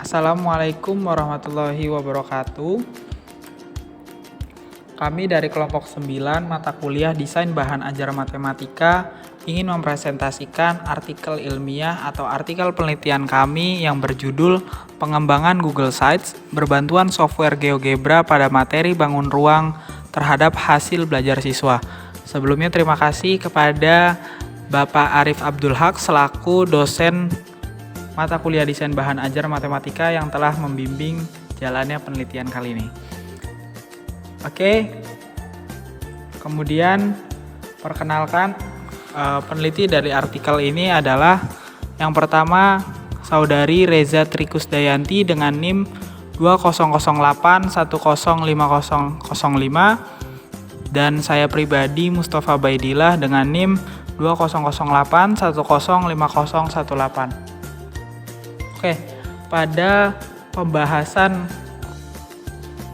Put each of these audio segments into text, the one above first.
Assalamualaikum warahmatullahi wabarakatuh. Kami dari kelompok 9 mata kuliah Desain Bahan Ajar Matematika ingin mempresentasikan artikel ilmiah atau artikel penelitian kami yang berjudul Pengembangan Google Sites berbantuan software GeoGebra pada materi bangun ruang terhadap hasil belajar siswa. Sebelumnya terima kasih kepada Bapak Arif Abdul Haq selaku dosen mata kuliah Desain Bahan Ajar Matematika yang telah membimbing jalannya penelitian kali ini. Oke, kemudian perkenalkan peneliti dari artikel ini adalah yang pertama Saudari Reza Trikusdayanti dengan NIM 2008105005 dan saya pribadi Mustafa Baidillah dengan NIM 2008105018. Oke, pada pembahasan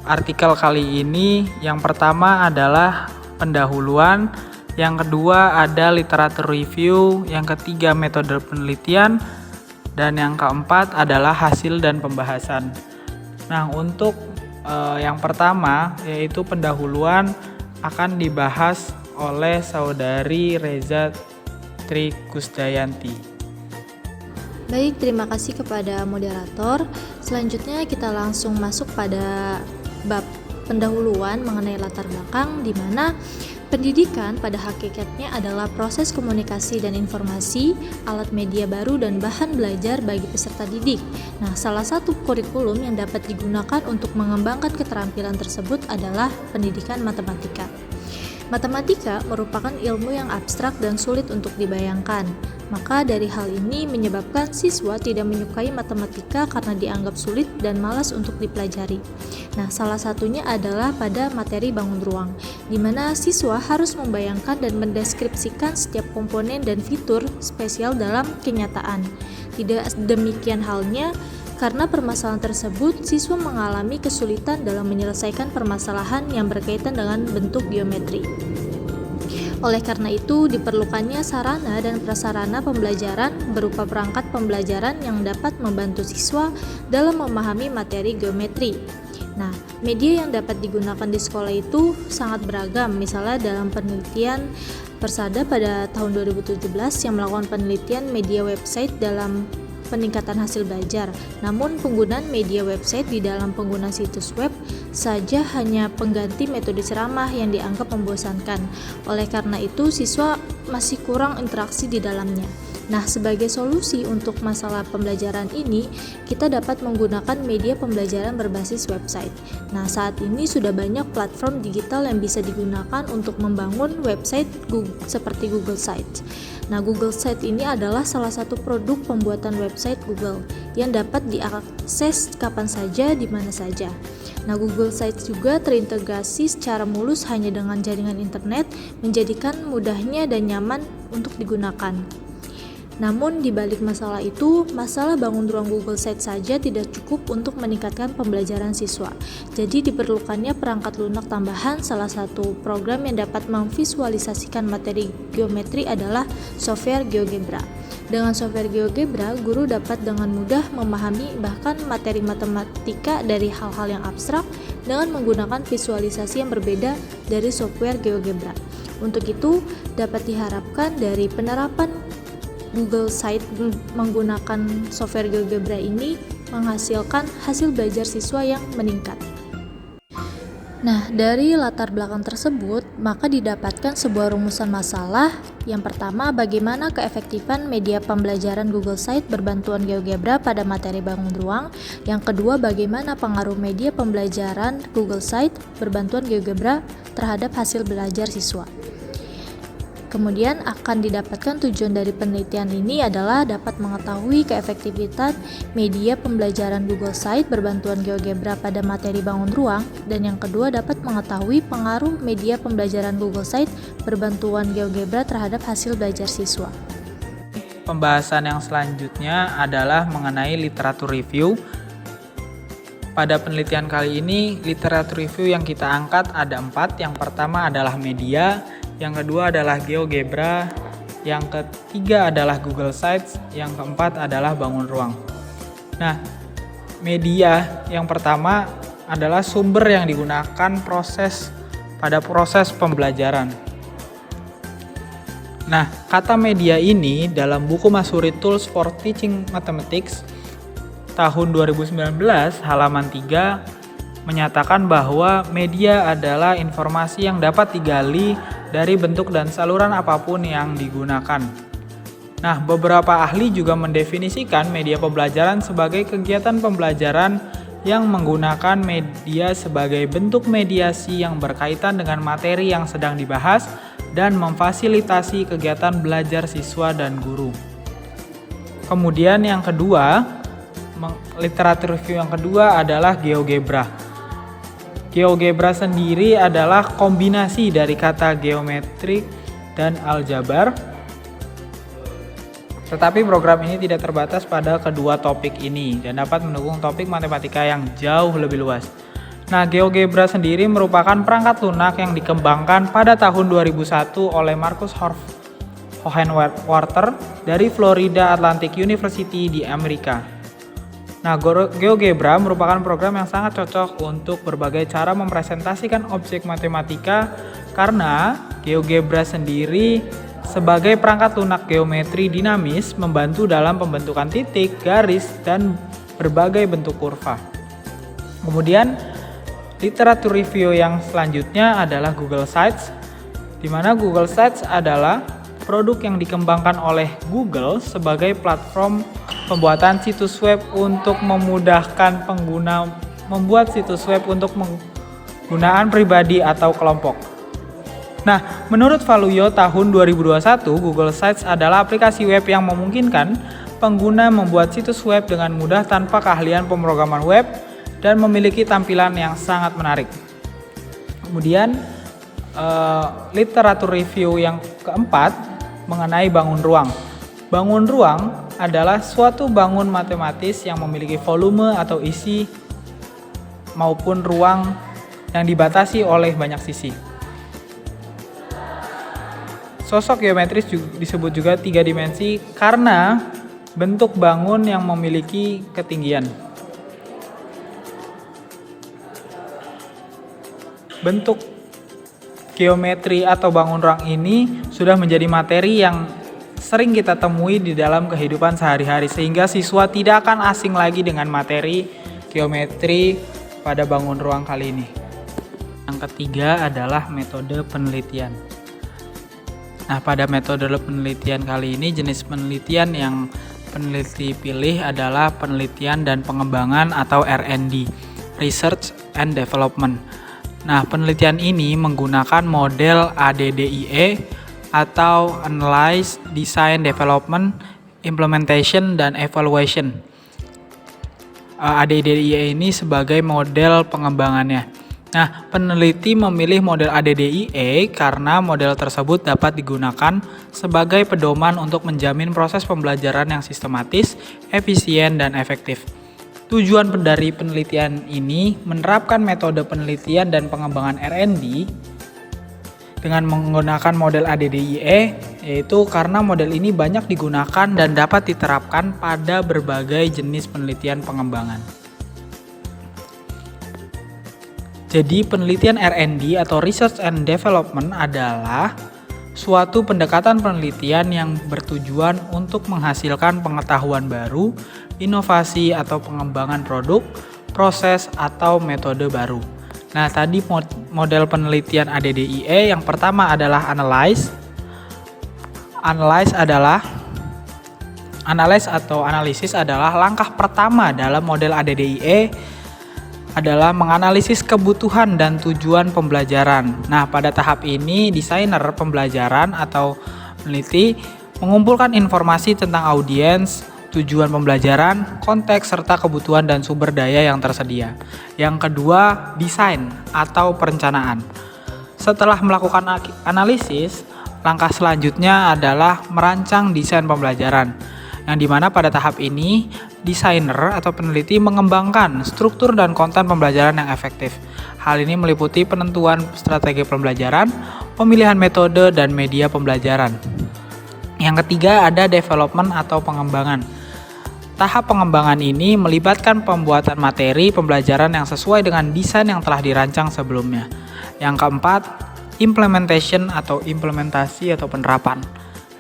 artikel kali ini yang pertama adalah pendahuluan, yang kedua ada literatur review, yang ketiga metode penelitian, dan yang keempat adalah hasil dan pembahasan. Nah, untuk yang pertama yaitu pendahuluan akan dibahas oleh Saudari Reza Trikusdayanti. Baik, terima kasih kepada moderator. Selanjutnya kita langsung masuk pada bab pendahuluan mengenai latar belakang, di mana pendidikan pada hakikatnya adalah proses komunikasi dan informasi, alat media baru dan bahan belajar bagi peserta didik. Nah, salah satu kurikulum yang dapat digunakan untuk mengembangkan keterampilan tersebut adalah pendidikan matematika. Matematika merupakan ilmu yang abstrak dan sulit untuk dibayangkan. Maka dari hal ini menyebabkan siswa tidak menyukai matematika karena dianggap sulit dan malas untuk dipelajari. Nah, salah satunya adalah pada materi bangun ruang, di mana siswa harus membayangkan dan mendeskripsikan setiap komponen dan fitur spesial dalam kenyataan. Tidak demikian halnya, karena permasalahan tersebut, siswa mengalami kesulitan dalam menyelesaikan permasalahan yang berkaitan dengan bentuk geometri. Oleh karena itu, diperlukannya sarana dan prasarana pembelajaran berupa perangkat pembelajaran yang dapat membantu siswa dalam memahami materi geometri. Nah, media yang dapat digunakan di sekolah itu sangat beragam. Misalnya dalam penelitian Persada pada tahun 2017 yang melakukan penelitian media website dalam peningkatan hasil belajar. Namun penggunaan media website di dalam pengguna situs web saja hanya pengganti metode ceramah yang dianggap membosankan. Oleh karena itu, siswa masih kurang interaksi di dalamnya. Nah, sebagai solusi untuk masalah pembelajaran ini, kita dapat menggunakan media pembelajaran berbasis website. Nah, saat ini sudah banyak platform digital yang bisa digunakan untuk membangun website seperti Google Sites. Nah, Google Sites ini adalah salah satu produk pembuatan website Google yang dapat diakses kapan saja, di mana saja. Nah, Google Sites juga terintegrasi secara mulus hanya dengan jaringan internet, menjadikan mudahnya dan nyaman untuk digunakan. Namun di balik masalah itu, masalah bangun ruang Google Sites saja tidak cukup untuk meningkatkan pembelajaran siswa. Jadi diperlukannya perangkat lunak tambahan. Salah satu program yang dapat memvisualisasikan materi geometri adalah software GeoGebra. Dengan software GeoGebra, guru dapat dengan mudah memahami bahkan materi matematika dari hal-hal yang abstrak dengan menggunakan visualisasi yang berbeda dari software GeoGebra. Untuk itu, dapat diharapkan dari penerapan Google Sites menggunakan software GeoGebra ini menghasilkan hasil belajar siswa yang meningkat. Nah, dari latar belakang tersebut, maka didapatkan sebuah rumusan masalah. Yang pertama, bagaimana keefektifan media pembelajaran Google Sites berbantuan GeoGebra pada materi bangun ruang. Yang kedua, bagaimana pengaruh media pembelajaran Google Sites berbantuan GeoGebra terhadap hasil belajar siswa. Kemudian akan didapatkan tujuan dari penelitian ini adalah dapat mengetahui keefektivitasan media pembelajaran Google Sites berbantuan GeoGebra pada materi bangun ruang, dan yang kedua dapat mengetahui pengaruh media pembelajaran Google Sites berbantuan GeoGebra terhadap hasil belajar siswa. Pembahasan yang selanjutnya adalah mengenai literatur review. Pada penelitian kali ini, literatur review yang kita angkat ada 4. Yang pertama adalah media, yang kedua adalah GeoGebra, yang ketiga adalah Google Sites, yang keempat adalah bangun ruang. Nah, Media yang pertama adalah sumber yang digunakan pada proses pembelajaran. Nah, kata media ini dalam buku Masuri Tools for Teaching Mathematics tahun 2019 halaman 3 menyatakan bahwa media adalah informasi yang dapat digali dari bentuk dan saluran apapun yang digunakan. Nah, beberapa ahli juga mendefinisikan media pembelajaran sebagai kegiatan pembelajaran yang menggunakan media sebagai bentuk mediasi yang berkaitan dengan materi yang sedang dibahas dan memfasilitasi kegiatan belajar siswa dan guru. Kemudian yang kedua, literatur review yang kedua adalah GeoGebra. GeoGebra sendiri adalah kombinasi dari kata geometri dan aljabar. Tetapi program ini tidak terbatas pada kedua topik ini dan dapat mendukung topik matematika yang jauh lebih luas. Nah, GeoGebra sendiri merupakan perangkat lunak yang dikembangkan pada tahun 2001 oleh Marcus Hohenwarter dari Florida Atlantic University di Amerika. Nah, GeoGebra merupakan program yang sangat cocok untuk berbagai cara mempresentasikan objek matematika karena GeoGebra sendiri sebagai perangkat lunak geometri dinamis membantu dalam pembentukan titik, garis, dan berbagai bentuk kurva. Kemudian literatur review yang selanjutnya adalah Google Sites, di mana Google Sites adalah produk yang dikembangkan oleh Google sebagai platform pembuatan situs web untuk memudahkan pengguna membuat situs web untuk penggunaan pribadi atau kelompok. Nah, menurut Valuyo tahun 2021, Google Sites adalah aplikasi web yang memungkinkan pengguna membuat situs web dengan mudah tanpa keahlian pemrograman web dan memiliki tampilan yang sangat menarik. Kemudian, literatur review yang keempat mengenai bangun ruang. Bangun ruang adalah suatu bangun matematis yang memiliki volume atau isi maupun ruang yang dibatasi oleh banyak sisi. Sosok geometris disebut juga tiga dimensi karena bentuk bangun yang memiliki ketinggian. Bentuk geometri atau bangun ruang ini sudah menjadi materi yang sering kita temui di dalam kehidupan sehari-hari sehingga siswa tidak akan asing lagi dengan materi geometri pada bangun ruang kali ini. Yang ketiga adalah metode penelitian. Nah, pada metode penelitian kali ini, jenis penelitian yang peneliti pilih adalah penelitian dan pengembangan atau R&D, Research and Development. Nah, penelitian ini menggunakan model ADDIE atau Analyze, Design, Development, Implementation, dan Evaluation. ADDIE ini sebagai model pengembangannya. Nah, peneliti memilih model ADDIE karena model tersebut dapat digunakan sebagai pedoman untuk menjamin proses pembelajaran yang sistematis, efisien, dan efektif. Tujuan dari penelitian ini menerapkan metode penelitian dan pengembangan R&D dengan menggunakan model ADDIE, yaitu karena model ini banyak digunakan dan dapat diterapkan pada berbagai jenis penelitian pengembangan. Jadi penelitian R&D atau Research and Development adalah suatu pendekatan penelitian yang bertujuan untuk menghasilkan pengetahuan baru, inovasi atau pengembangan produk, proses atau metode baru. Nah, tadi model penelitian ADDIE yang pertama adalah Analyze. Analyze atau analisis adalah langkah pertama dalam model ADDIE adalah menganalisis kebutuhan dan tujuan pembelajaran. Nah, pada tahap ini desainer pembelajaran atau peneliti mengumpulkan informasi tentang audiens, tujuan pembelajaran, konteks serta kebutuhan dan sumber daya yang tersedia. Yang kedua, desain atau perencanaan. Setelah melakukan analisis, langkah selanjutnya adalah merancang desain pembelajaran. Yang dimana pada tahap ini, desainer atau peneliti mengembangkan struktur dan konten pembelajaran yang efektif. Hal ini meliputi penentuan strategi pembelajaran, pemilihan metode, dan media pembelajaran. Yang ketiga ada development atau pengembangan. Tahap pengembangan ini melibatkan pembuatan materi pembelajaran yang sesuai dengan desain yang telah dirancang sebelumnya. Yang keempat, implementation atau implementasi atau penerapan.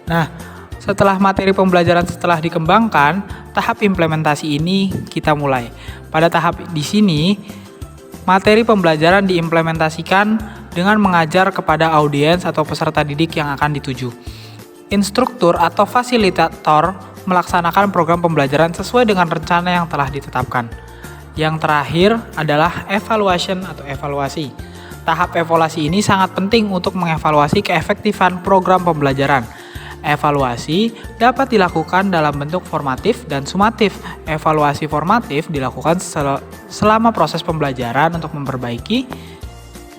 Nah, setelah materi pembelajaran setelah dikembangkan, tahap implementasi ini kita mulai. Pada tahap di sini, materi pembelajaran diimplementasikan dengan mengajar kepada audiens atau peserta didik yang akan dituju. Instruktur atau fasilitator melaksanakan program pembelajaran sesuai dengan rencana yang telah ditetapkan. Yang terakhir adalah evaluation atau evaluasi. Tahap evaluasi ini sangat penting untuk mengevaluasi keefektifan program pembelajaran. Evaluasi dapat dilakukan dalam bentuk formatif dan sumatif. Evaluasi formatif dilakukan selama proses pembelajaran untuk memperbaiki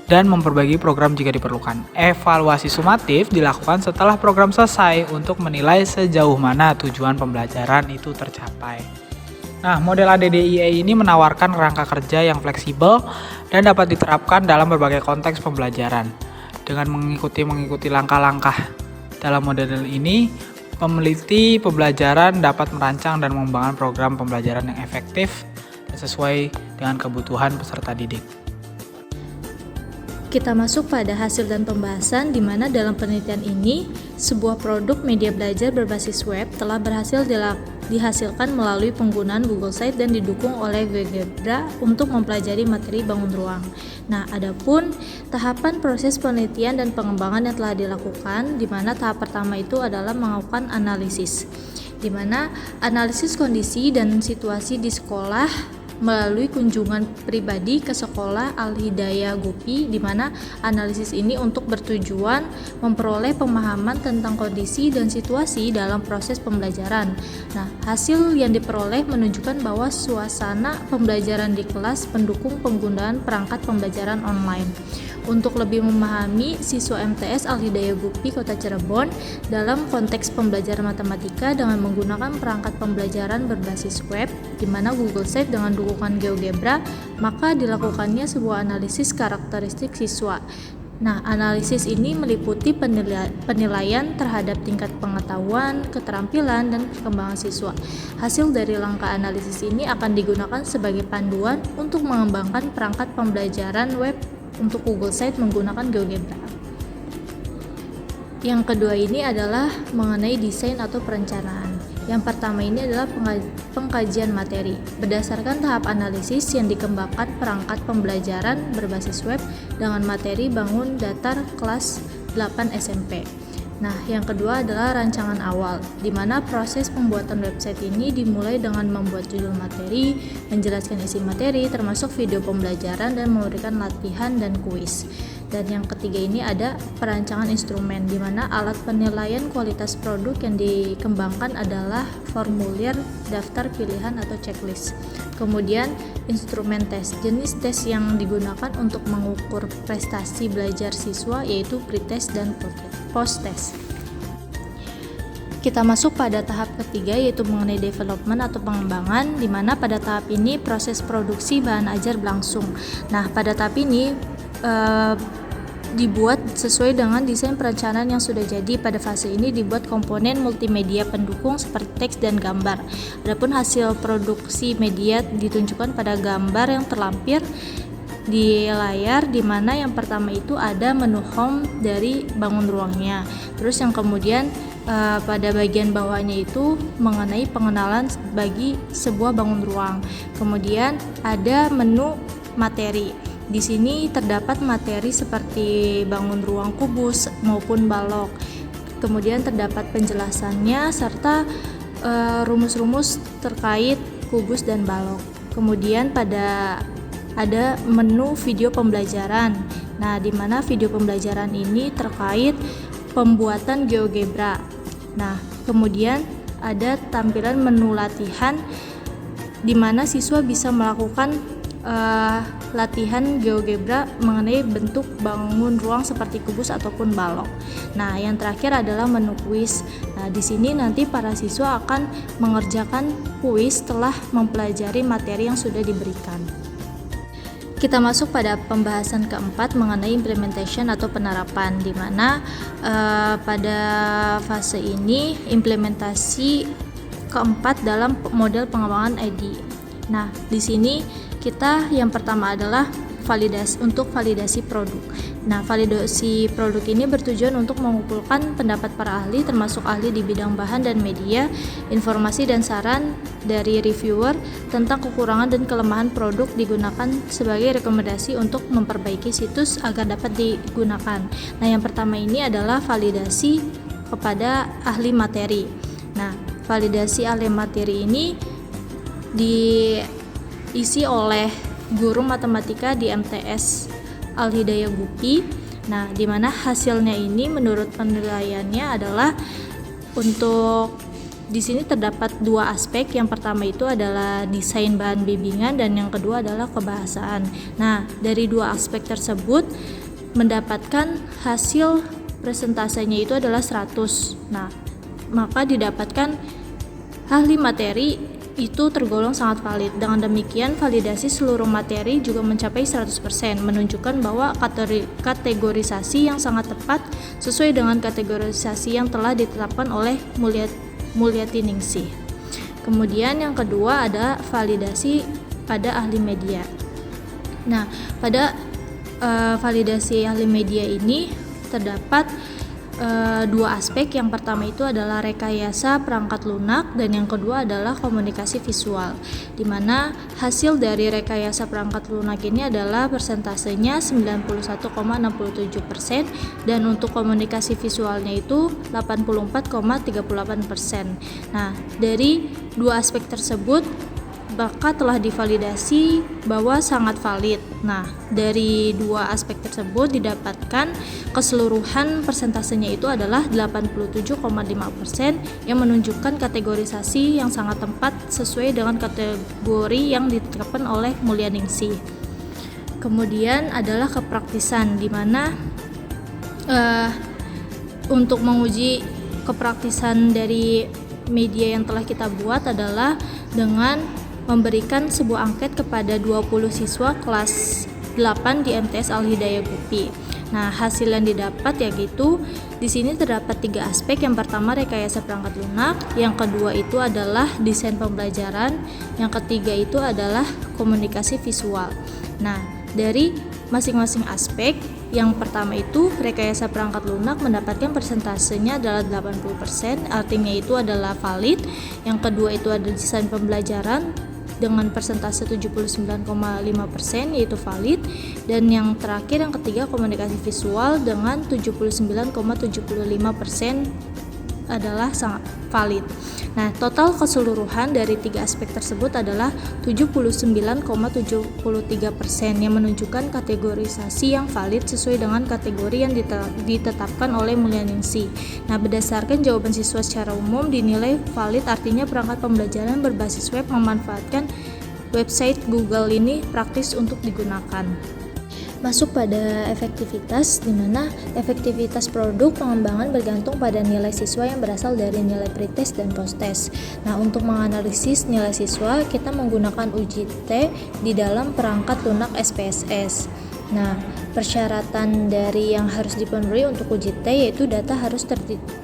dan memperbaiki program jika diperlukan. Evaluasi sumatif dilakukan setelah program selesai untuk menilai sejauh mana tujuan pembelajaran itu tercapai. Nah, model ADDIE ini menawarkan kerangka kerja yang fleksibel dan dapat diterapkan dalam berbagai konteks pembelajaran. Dengan mengikuti langkah-langkah dalam model ini, peneliti pembelajaran dapat merancang dan mengembangkan program pembelajaran yang efektif dan sesuai dengan kebutuhan peserta didik. Kita masuk pada hasil dan pembahasan, di mana dalam penelitian ini sebuah produk media belajar berbasis web telah berhasil dihasilkan melalui penggunaan Google Sites dan didukung oleh GeoGebra untuk mempelajari materi bangun ruang. Nah, adapun tahapan proses penelitian dan pengembangan yang telah dilakukan, di mana tahap pertama itu adalah melakukan analisis, di mana analisis kondisi dan situasi di sekolah melalui kunjungan pribadi ke sekolah Al-Hidayah Gupi, di mana analisis ini untuk bertujuan memperoleh pemahaman tentang kondisi dan situasi dalam proses pembelajaran. Nah, hasil yang diperoleh menunjukkan bahwa suasana pembelajaran di kelas mendukung penggunaan perangkat pembelajaran online. Untuk lebih memahami siswa MTS Al-Hidayah Gupi Kota Cirebon dalam konteks pembelajaran matematika dengan menggunakan perangkat pembelajaran berbasis web, di mana Google Sites dengan dukungan GeoGebra, maka dilakukannya sebuah analisis karakteristik siswa. Nah, analisis ini meliputi penilaian terhadap tingkat pengetahuan, keterampilan, dan perkembangan siswa. Hasil dari langkah analisis ini akan digunakan sebagai panduan untuk mengembangkan perangkat pembelajaran web untuk Google Sites menggunakan GeoGebra. Yang kedua ini adalah mengenai desain atau perencanaan. Yang pertama ini adalah pengkajian materi. Berdasarkan tahap analisis yang dikembangkan perangkat pembelajaran berbasis web dengan materi bangun datar kelas 8 SMP. Nah, yang kedua adalah rancangan awal, di mana proses pembuatan website ini dimulai dengan membuat judul materi, menjelaskan isi materi, termasuk video pembelajaran, dan memberikan latihan dan kuis. Dan yang ketiga ini ada perancangan instrumen, di mana alat penilaian kualitas produk yang dikembangkan adalah formulir, daftar pilihan atau checklist. Kemudian instrumen tes, jenis tes yang digunakan untuk mengukur prestasi belajar siswa yaitu pretest dan post-test. Kita masuk pada tahap ketiga yaitu mengenai development atau pengembangan, di mana pada tahap ini proses produksi bahan ajar berlangsung. Nah, pada tahap ini dibuat sesuai dengan desain perencanaan yang sudah jadi. Pada fase ini dibuat komponen multimedia pendukung seperti teks dan gambar. Adapun hasil produksi media ditunjukkan pada gambar yang terlampir di layar, di mana yang pertama itu ada menu home dari bangun ruangnya. Terus yang kemudian pada bagian bawahnya itu mengenai pengenalan bagi sebuah bangun ruang. Kemudian ada menu materi. Di sini terdapat materi seperti bangun ruang kubus maupun balok. Kemudian terdapat penjelasannya serta rumus-rumus terkait kubus dan balok. Kemudian ada menu video pembelajaran. Nah, di mana video pembelajaran ini terkait pembuatan GeoGebra. Nah, kemudian ada tampilan menu latihan, di mana siswa bisa melakukan latihan GeoGebra mengenai bentuk bangun ruang seperti kubus ataupun balok. Nah, yang terakhir adalah menu kuis. Nah, di sini nanti para siswa akan mengerjakan kuis setelah mempelajari materi yang sudah diberikan. Kita masuk pada pembahasan keempat mengenai implementation atau penerapan, di mana pada fase ini implementasi keempat dalam model pengembangan ID. Nah, di sini kita yang pertama adalah validasi produk. Nah, validasi produk ini bertujuan untuk mengumpulkan pendapat para ahli, termasuk ahli di bidang bahan dan media, informasi dan saran dari reviewer tentang kekurangan dan kelemahan produk digunakan sebagai rekomendasi untuk memperbaiki situs agar dapat digunakan. Nah, yang pertama ini adalah validasi kepada ahli materi. Nah, validasi ahli materi ini diisi oleh guru matematika di MTS Al-Hidayah Gupi. Nah, di mana hasilnya ini menurut penilaiannya adalah untuk di sini terdapat dua aspek. Yang pertama itu adalah desain bahan bimbingan dan yang kedua adalah kebahasaan. Nah, dari dua aspek tersebut mendapatkan hasil presentasenya itu adalah 100. Nah, maka didapatkan ahli materi itu tergolong sangat valid. Dengan demikian, validasi seluruh materi juga mencapai 100%, menunjukkan bahwa kategorisasi yang sangat tepat sesuai dengan kategorisasi yang telah ditetapkan oleh Mulyati Ningsih. Kemudian yang kedua ada validasi pada ahli media. Nah, pada validasi ahli media ini terdapat dua aspek. Yang pertama itu adalah rekayasa perangkat lunak dan yang kedua adalah komunikasi visual, di mana hasil dari rekayasa perangkat lunak ini adalah persentasenya 91,67% dan untuk komunikasi visualnya itu 84,38%. Nah, dari dua aspek tersebut maka telah divalidasi bahwa sangat valid. Nah, dari dua aspek tersebut didapatkan keseluruhan persentasenya itu adalah 87,5% yang menunjukkan kategorisasi yang sangat tepat sesuai dengan kategori yang ditetapkan oleh Mulyati Ningsih. Kemudian adalah kepraktisan, di mana untuk menguji kepraktisan dari media yang telah kita buat adalah dengan memberikan sebuah angket kepada 20 siswa kelas 8 di MTS Al-Hidayah Gupi. Nah, hasil yang didapat yaitu di sini terdapat 3 aspek. Yang pertama rekayasa perangkat lunak, yang kedua itu adalah desain pembelajaran, yang ketiga itu adalah komunikasi visual. Nah, dari masing-masing aspek, yang pertama itu rekayasa perangkat lunak mendapatkan persentasenya adalah 80%, artinya itu adalah valid. Yang kedua itu ada desain pembelajaran dengan persentase 79,5% yaitu valid, dan yang terakhir yang ketiga komunikasi visual dengan 79,75% adalah sangat valid. Nah, total keseluruhan dari 3 aspek tersebut adalah 79,73% yang menunjukkan kategorisasi yang valid sesuai dengan kategori yang ditetapkan oleh Mulyati Ningsih. Nah, berdasarkan jawaban siswa secara umum dinilai valid, artinya perangkat pembelajaran berbasis web memanfaatkan website Google ini praktis untuk digunakan. Masuk pada efektivitas, di mana efektivitas produk pengembangan bergantung pada nilai siswa yang berasal dari nilai pretest dan posttest. Nah, untuk menganalisis nilai siswa, kita menggunakan uji T di dalam perangkat lunak SPSS. Nah, persyaratan dari yang harus dipenuhi untuk uji T yaitu data harus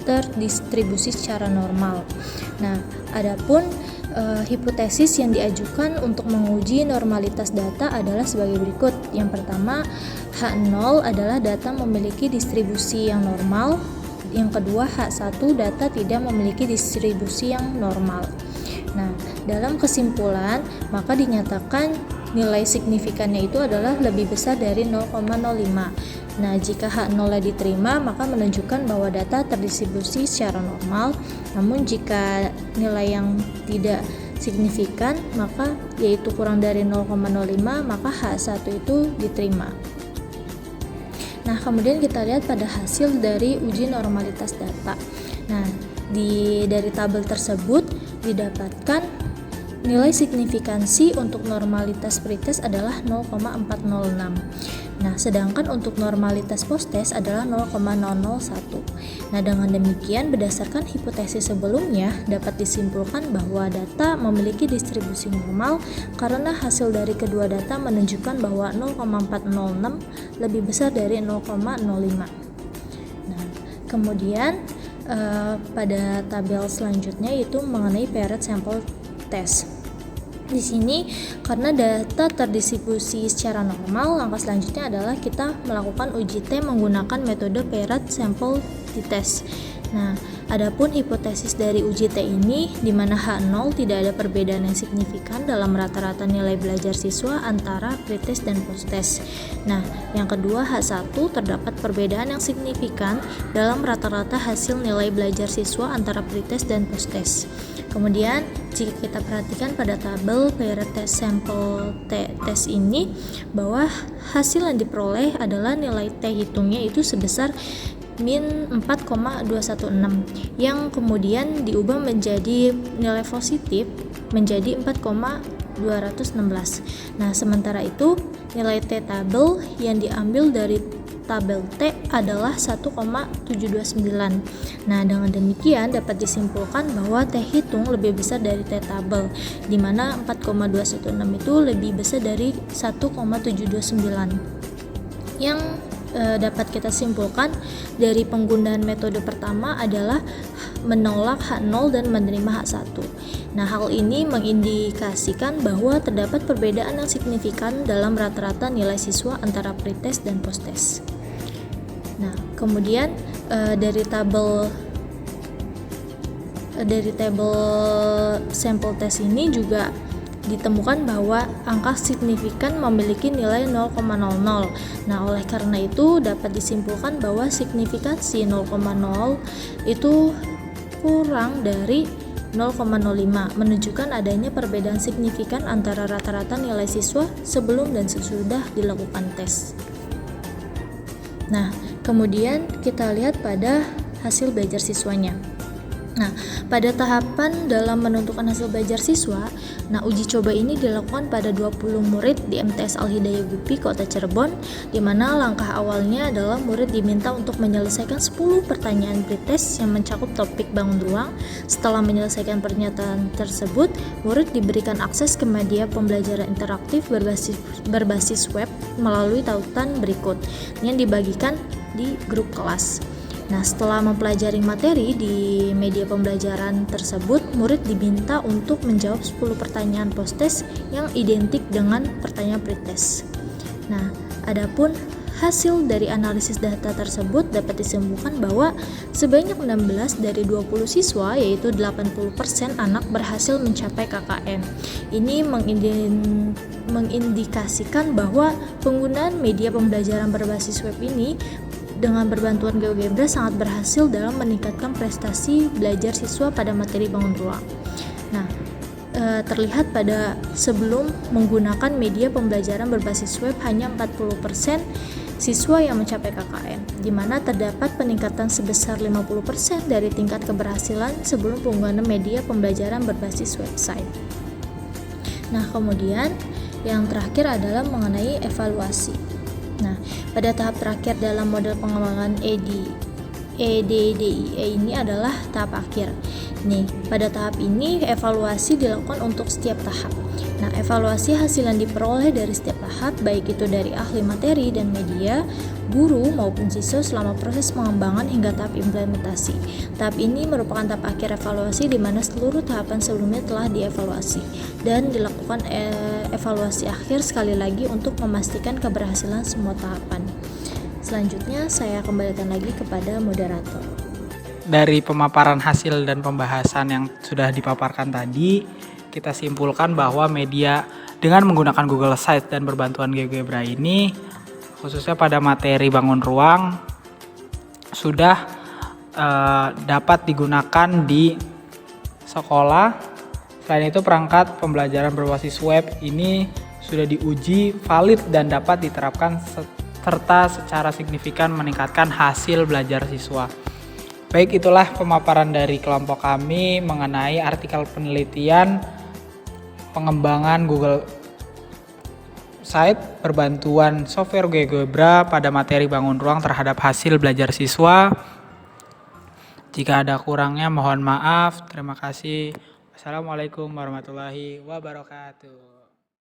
terdistribusi secara normal. Nah, adapun hipotesis yang diajukan untuk menguji normalitas data adalah sebagai berikut. Yang pertama, H0 adalah data memiliki distribusi yang normal. Yang kedua, H1 data tidak memiliki distribusi yang normal. Nah, dalam kesimpulan, maka dinyatakan nilai signifikannya itu adalah lebih besar dari 0,05. Nah, jika H0 diterima, maka menunjukkan bahwa data terdistribusi secara normal. Namun jika nilai yang tidak signifikan, maka yaitu kurang dari 0,05, maka H1 itu diterima. Nah, kemudian kita lihat pada hasil dari uji normalitas data. Nah, dari tabel tersebut didapatkan nilai signifikansi untuk normalitas pretest adalah 0,406. Nah, sedangkan untuk normalitas posttest adalah 0,001. Nah, dengan demikian berdasarkan hipotesis sebelumnya dapat disimpulkan bahwa data memiliki distribusi normal karena hasil dari kedua data menunjukkan bahwa 0,406 lebih besar dari 0,05. Nah, kemudian pada tabel selanjutnya, yaitu mengenai parent sample test. Di sini karena data terdistribusi secara normal, langkah selanjutnya adalah kita melakukan uji T menggunakan metode parent sample t-test. Nah, adapun hipotesis dari uji T ini di mana H0 tidak ada perbedaan yang signifikan dalam rata-rata nilai belajar siswa antara pretest dan posttest. Nah, yang kedua H1 terdapat perbedaan yang signifikan dalam rata-rata hasil nilai belajar siswa antara pretest dan posttest. Kemudian jika kita perhatikan pada tabel parent test sample test ini, bahwa hasil yang diperoleh adalah nilai T hitungnya itu sebesar min 4,216 yang kemudian diubah menjadi nilai positif menjadi 4,216. Nah, sementara itu nilai T tabel yang diambil dari tabel T adalah 1,729. Nah, dengan demikian dapat disimpulkan bahwa T hitung lebih besar dari T tabel, di mana 4,216 itu lebih besar dari 1,729. Yang dapat kita simpulkan dari penggunaan metode pertama adalah menolak H0 dan menerima H1. Nah, hal ini mengindikasikan bahwa terdapat perbedaan yang signifikan dalam rata-rata nilai siswa antara pretest dan posttest. Nah, kemudian dari tabel sampel test ini juga ditemukan bahwa angka signifikan memiliki nilai 0,00. Nah, oleh karena itu dapat disimpulkan bahwa signifikansi 0,0 itu kurang dari 0,05, menunjukkan adanya perbedaan signifikan antara rata-rata nilai siswa sebelum dan sesudah dilakukan tes. Nah, kemudian kita lihat pada hasil belajar siswanya. Nah, pada tahapan dalam menentukan hasil belajar siswa, uji coba ini dilakukan pada 20 murid di MTS Al-Hidayah GUPI Kota Cirebon, di mana langkah awalnya adalah murid diminta untuk menyelesaikan 10 pertanyaan pretest yang mencakup topik bangun ruang. Setelah menyelesaikan pernyataan tersebut, murid diberikan akses ke media pembelajaran interaktif berbasis web melalui tautan berikut yang dibagikan di grup kelas. Nah, setelah mempelajari materi di media pembelajaran tersebut, murid diminta untuk menjawab 10 pertanyaan posttest yang identik dengan pertanyaan pretest. Nah, adapun hasil dari analisis data tersebut dapat disimpulkan bahwa sebanyak 16 dari 20 siswa, yaitu 80% anak berhasil mencapai KKM. Ini mengindikasikan bahwa penggunaan media pembelajaran berbasis web ini dengan berbantuan GeoGebra sangat berhasil dalam meningkatkan prestasi belajar siswa pada materi bangun ruang. Nah, terlihat pada sebelum menggunakan media pembelajaran berbasis web hanya 40% siswa yang mencapai KKM, di mana terdapat peningkatan sebesar 50% dari tingkat keberhasilan sebelum penggunaan media pembelajaran berbasis website. Nah, kemudian yang terakhir adalah mengenai evaluasi. Nah, pada tahap terakhir dalam model pengembangan EDDIE ini adalah tahap akhir. Nih, pada tahap ini evaluasi dilakukan untuk setiap tahap. Nah, evaluasi hasil yang diperoleh dari setiap tahap, baik itu dari ahli materi dan media, guru maupun siswa selama proses pengembangan hingga tahap implementasi. Tahap ini merupakan tahap akhir evaluasi di mana seluruh tahapan sebelumnya telah dievaluasi dan dilakukan evaluasi akhir sekali lagi untuk memastikan keberhasilan semua tahapan. Selanjutnya saya kembalikan lagi kepada moderator. Dari pemaparan hasil dan pembahasan yang sudah dipaparkan tadi, kita simpulkan bahwa media dengan menggunakan Google Sites dan berbantuan GeoGebra ini, khususnya pada materi bangun ruang, sudah dapat digunakan di sekolah. Selain itu, perangkat pembelajaran berbasis web ini sudah diuji valid dan dapat diterapkan serta secara signifikan meningkatkan hasil belajar siswa. Baik, itulah pemaparan dari kelompok kami mengenai artikel penelitian pengembangan Google Site berbantuan software GeoGebra pada materi bangun ruang terhadap hasil belajar siswa. Jika ada kurangnya mohon maaf. Terima kasih. Wassalamualaikum warahmatullahi wabarakatuh.